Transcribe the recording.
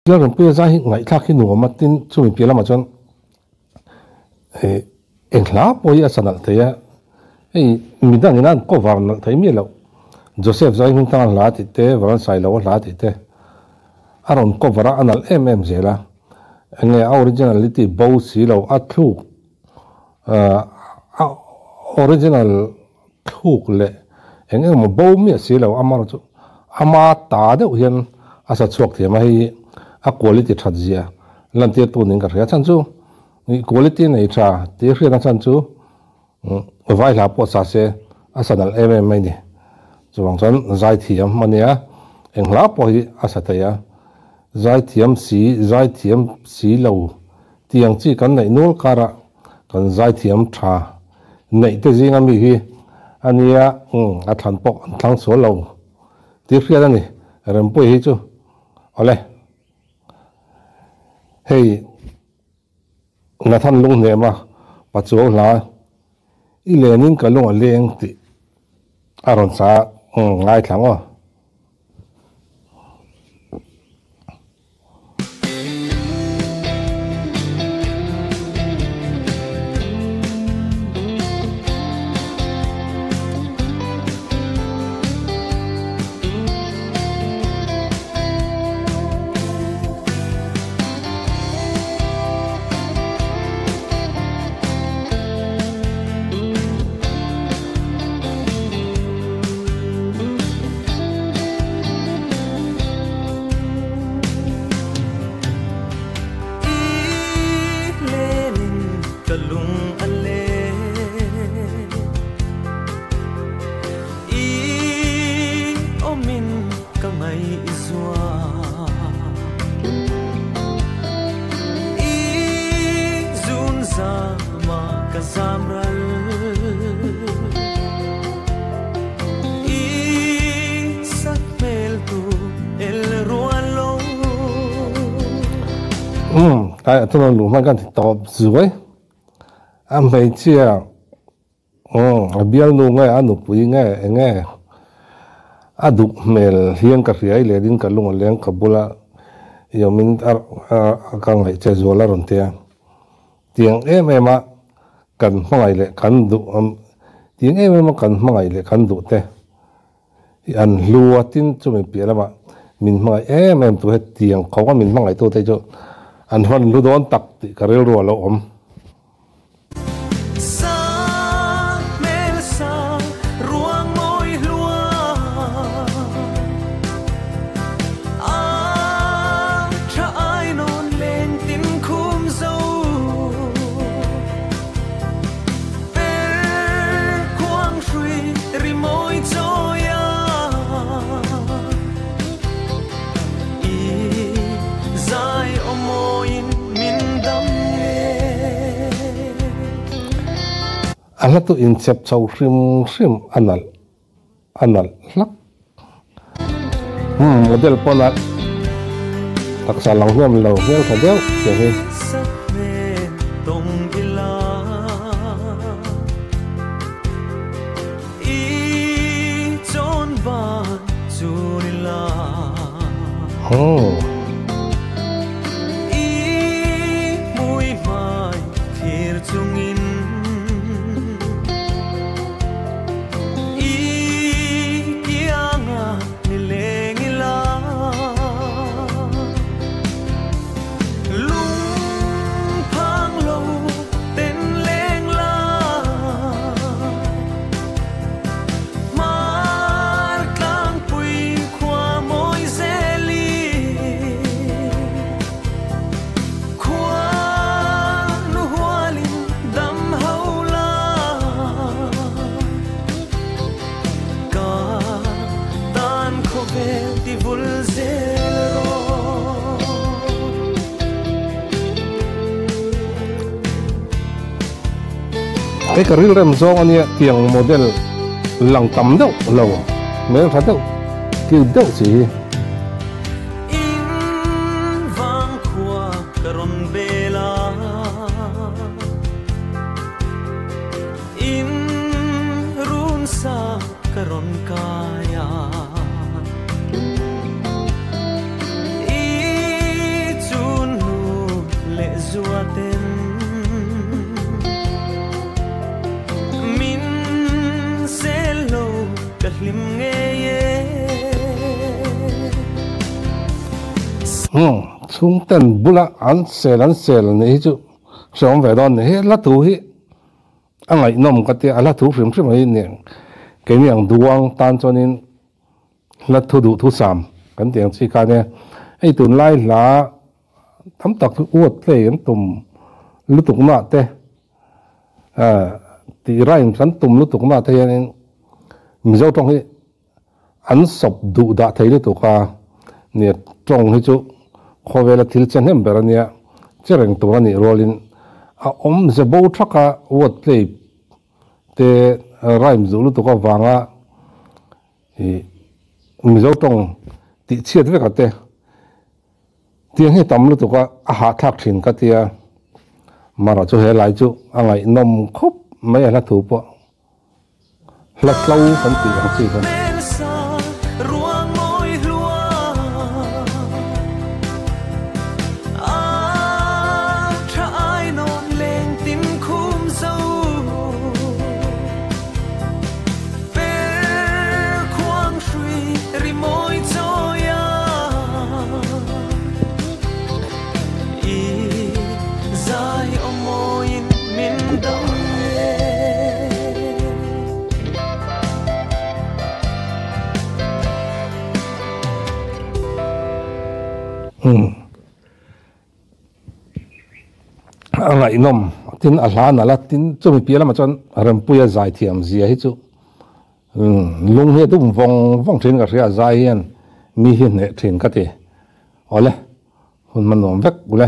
แล้วเราเพื่อจะให้ไงทักที่หนูมาตินช่วยเปลี่ยนละมาจนเอ็งลาปอยสนับเทียมีด้านนั้นก็วางนักเทียมีแล้วโจเซฟใจมีตั้งหลายติดเตะวันใส่แล้วหลายติดเตะอารมณ์ก็วางอันนั้นเสียละอันนี้ออริจินัลลิตี้บูสีแล้วอัดลูกออริจินัลลูกเลยอันนี้มันบูมีสีแล้วอามาตาเดียวเห็นอาศัยช่วงที่มาให้คุณภาพทัดเสียลันเทียตัวนึงก็เรียกฉันจูนี่คุณภาพไหนจ้าที่เรียกฉันจูไว้หลับปวดสาเสอาศัยนั่นไม่เนี่ยจวงฉันใจเทียมมันเนี่ยเอ็งหลับปวดอาศัยเทียใจเทียมสีเหลวเตียงจีกันในนู้นการะกันใจเทียมชาในที่จริงมีที่อันนี้อัฐานปกทั้งส่วนเหลวที่เรียกนั่นนี่เริ่มป่วยจูเอาเลยเฮ้ยนาท่านลุงเนี่ยมาปัจจุบันละอีเลนินก็ลุงเลี้ยงติอารมณ์สาง่ายทั้งว่าแต่ทุนหลวงมันกันตอบสวยไม่เชื่อเบี้ยนุ่งไงนุปุยไงดุเมลเฮียงกับเรียเลยดิ้งกับลุงเลี้ยงกับบุระยามินกังไงเจจวลารุนเตียเตียงมากันมังไงเลยกันดุเตียงมากันมังไงเลยกันดุเตอันลัวทิ้งจุ่มเปียละมามินมังไงตัวเตียงเขาว่ามินมังไงตัวเตจอันวันรู้โดนตักติกระเรือรัวแล้วอันนั้นตัวอินเซปชาวริมอันนั้นลักโมเดลพอนัดตักสาลังหัวมันเราเงี้ยเขาเดียวอย่างนี้ไอ้กระดิ่งเริ่มซ้อนเนี่ยเตียงโมเดลหลังต่ำเด้อเราไม่ต้องทัดเด้อคือเด้อสิ chung ten bula an sel ni chu som ve don he la tu hi angai nom ka te ala thu phim phim ai ne ke niang duang tan chonin la thu du thu sam kan tiang chi ka ne ai tun lai la tham tak thu uat le an tum lu tuk na te ti rain kan tum lu tuk na te yan mi zo tong hi an sop du da thei lu tu ka ne tong hi chu khowela thil chen hem berania chereng turani rolin a om ze bo thaka uat le te raim zu lu tu ka wanga mi zo tong ti chiat ve ka te tiang he tam lu tu ka a ha thak thin ka tia mara chu he lai chu angai nom khop mai ala thu po hlat lau kan ti ang chi kan angai nom tin a hlan ala tin chumi pia lama chon ram puya zai thiam zia hi chu lung he tum vong thin ka ria zai hian mi hi ne thin ka ti ole hun man nom vek ule